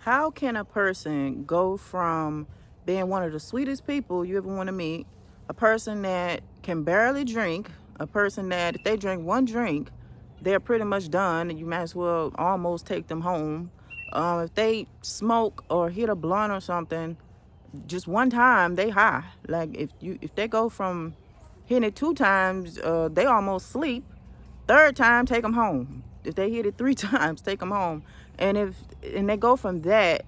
How can a person go from being one of the sweetest people you ever want to meet, a person that can barely drink, a person that if they drink one drink, they're pretty much done and you might as well almost take them home. If they smoke or hit a blunt or something, just one time they high. Like if they go from hitting it 2 times, they almost sleep. Third time, take them home. If they hit it 3 times, take them home. And they go from that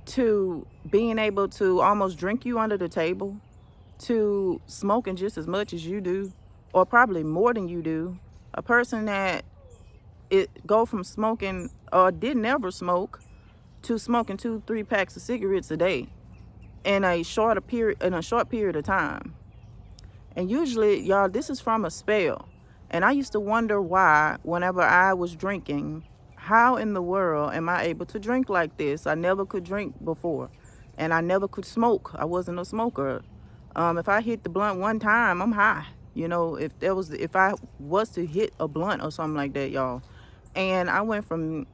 to being able to almost drink you under the table, to smoking just as much as you do, or probably more than you do. A person that it go from smoking or didn't ever smoke to smoking 2-3 packs of cigarettes a day in a short period of time. And usually, y'all, this is from a spell. And I used to wonder why, whenever I was drinking, how in the world am I able to drink like this? I never could drink before. And I never could smoke. I wasn't a smoker. If I hit the blunt one time, I'm high. You know, if I was to hit a blunt or something like that, y'all. And I went from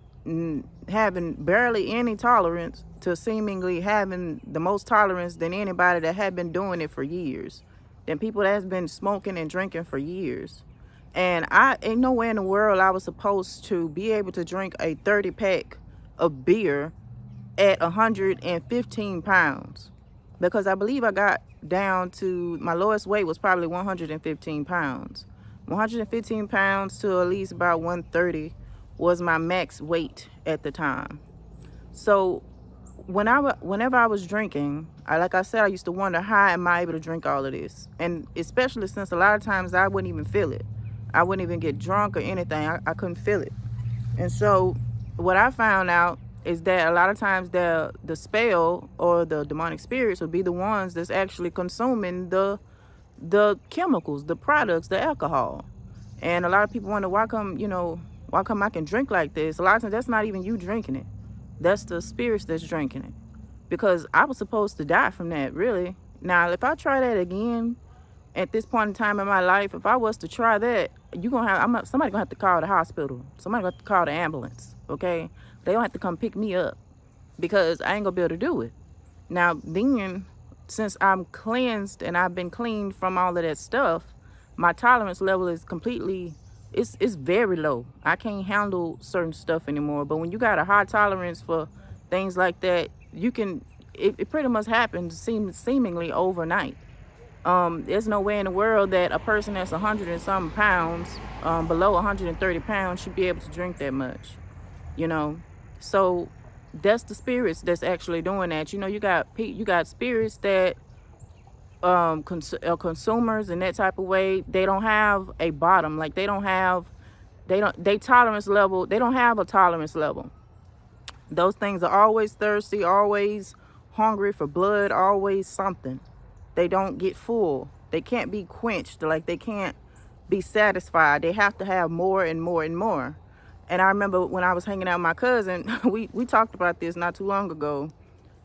having barely any tolerance to seemingly having the most tolerance than anybody that had been doing it for years, than people that's been smoking and drinking for years. And I ain't nowhere in the world I was supposed to be able to drink a 30-pack of beer at 115 pounds, because I believe I got down to my lowest weight was probably 115 pounds. 115 pounds to at least about 130 was my max weight at the time. So whenever I was drinking, like I said, I used to wonder, how am I able to drink all of this? And especially since a lot of times I wouldn't even feel it. I wouldn't even get drunk or anything. I couldn't feel it. And so what I found out is that a lot of times the spell or the demonic spirits will be the ones that's actually consuming the chemicals, the products, the alcohol. And a lot of people wonder, why come I can drink like this? A lot of times that's not even you drinking it. That's the spirits that's drinking it. Because I was supposed to die from that, really. Now, if I try that again at this point in time in my life, if I was to try that, somebody gonna have to call the hospital. Somebody gonna have to call the ambulance, okay? They don't have to come pick me up, because I ain't gonna be able to do it. Now, then, since I'm cleansed and I've been cleaned from all of that stuff, my tolerance level is completely, it's very low. I can't handle certain stuff anymore. But when you got a high tolerance for things like that, it pretty much happens seemingly overnight. There's no way in the world that a person that's 100 and some pounds, below 130 pounds, should be able to drink that much, you know. So that's the spirits that's actually doing that. You know, you got spirits that consumers in that type of way. They don't have a bottom. Like they don't have a tolerance level. Those things are always thirsty, always hungry for blood, always something. They don't get full. They can't be quenched. Like they can't be satisfied. They have to have more and more and more. And I remember when I was hanging out with my cousin, we talked about this not too long ago.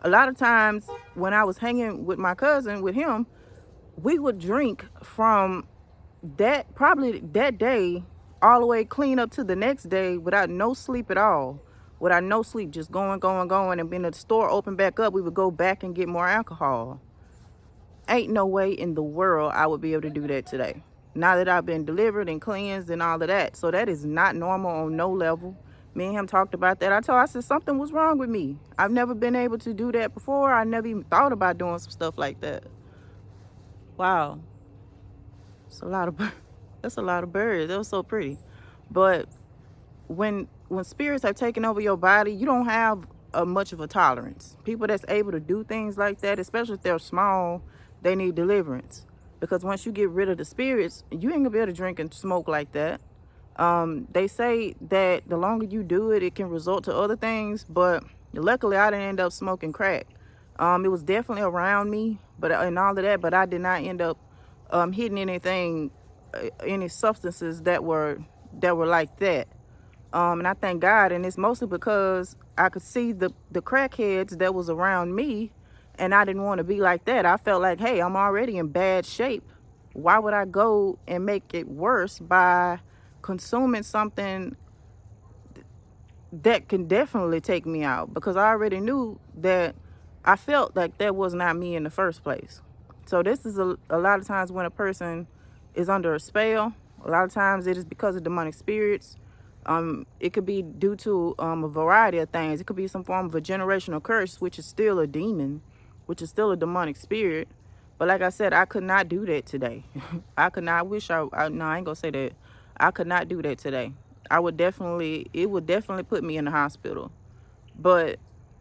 A lot of times when I was hanging with my cousin, with him, we would drink from probably that day all the way clean up to the next day without no sleep at all. Without no sleep, just going. And when the store opened back up, we would go back and get more alcohol. Ain't no way in the world I would be able to do that today. Now that I've been delivered and cleansed and all of that. So that is not normal on no level. Me and him talked about that. I said something was wrong with me. I've never been able to do that before. I never even thought about doing some stuff like that. Wow. That's a lot of birds. That was so pretty. But when spirits have taken over your body, you don't have much of a tolerance. People that's able to do things like that, especially if they're small, they need deliverance. Because once you get rid of the spirits, you ain't gonna be able to drink and smoke like that. They say that the longer you do it, it can result to other things. But luckily, I didn't end up smoking crack. It was definitely around me, and all of that. But I did not end up hitting anything, any substances that were like that. And I thank God, and it's mostly because I could see the crackheads that was around me, and I didn't want to be like that. I felt like, hey, I'm already in bad shape. Why would I go and make it worse by consuming something that can definitely take me out, because I already knew that I felt like that was not me in the first place. So this is a lot of times when a person is under a spell, a lot of times it is because of demonic spirits. It could be due to a variety of things. It could be some form of a generational curse, which is still a demon, which is still a demonic spirit. But like I said, I could not do that today. I could not. I wish no, I ain't gonna say that. I could not do that today. It would definitely put me in the hospital. But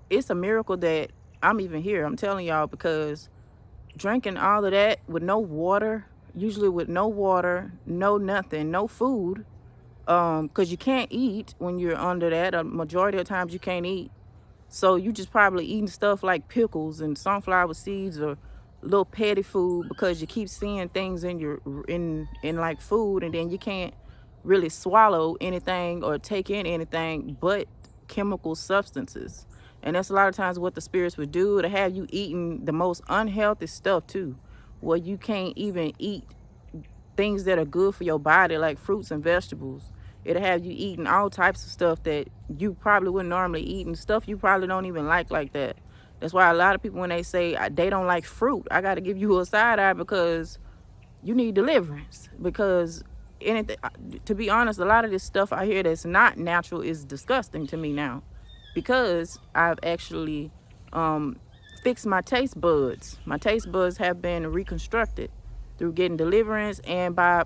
it's a miracle that I'm even here. I'm telling y'all, because drinking all of that with no water, usually with no water, no nothing, no food, because you can't eat when you're under that. A majority of times you can't eat. So you just probably eating stuff like pickles and sunflower seeds or little petty food, because you keep seeing things in your in like food, and then you can't really swallow anything or take in anything but chemical substances. And that's a lot of times what the spirits would do, to have you eating the most unhealthy stuff too, where you can't even eat things that are good for your body, like fruits and vegetables. It'll have you eating all types of stuff that you probably wouldn't normally eat, and stuff you probably don't even like that. That's why a lot of people, when they say they don't like fruit, I got to give you a side eye, because you need deliverance. Because anything, to be honest, a lot of this stuff I hear that's not natural is disgusting to me now, because I've actually fixed my taste buds. My taste buds have been reconstructed through getting deliverance, and by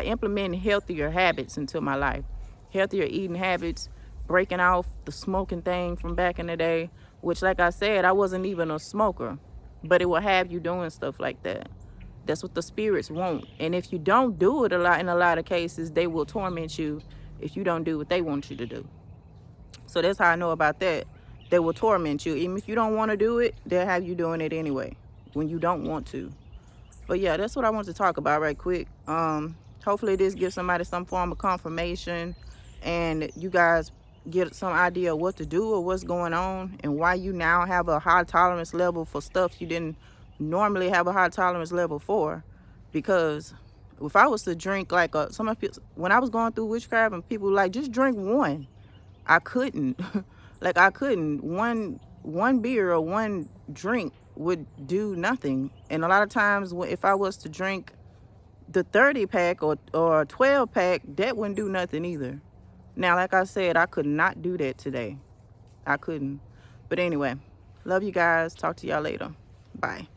implementing healthier habits into my life, healthier eating habits, breaking off the smoking thing from back in the day, which, like I said, I wasn't even a smoker, but it will have you doing stuff like that. That's what the spirits want. And if you don't do it in a lot of cases, they will torment you if you don't do what they want you to do. So that's how I know about that. They will torment you. Even if you don't want to do it, they'll have you doing it anyway when you don't want to. But yeah, that's what I want to talk about right quick. Hopefully this gives somebody some form of confirmation, and you guys get some idea of what to do or what's going on, and why you now have a high tolerance level for stuff you didn't normally have a high tolerance level for. Because if I was to drink like when I was going through witchcraft, and people were like, just drink one, I couldn't. Like, I couldn't. One beer or one drink would do nothing. And a lot of times, if I was to drink the 30 pack or 12 pack, that wouldn't do nothing either. Now, like I said, I could not do that today. I couldn't. But anyway, love you guys. Talk to y'all later. Bye.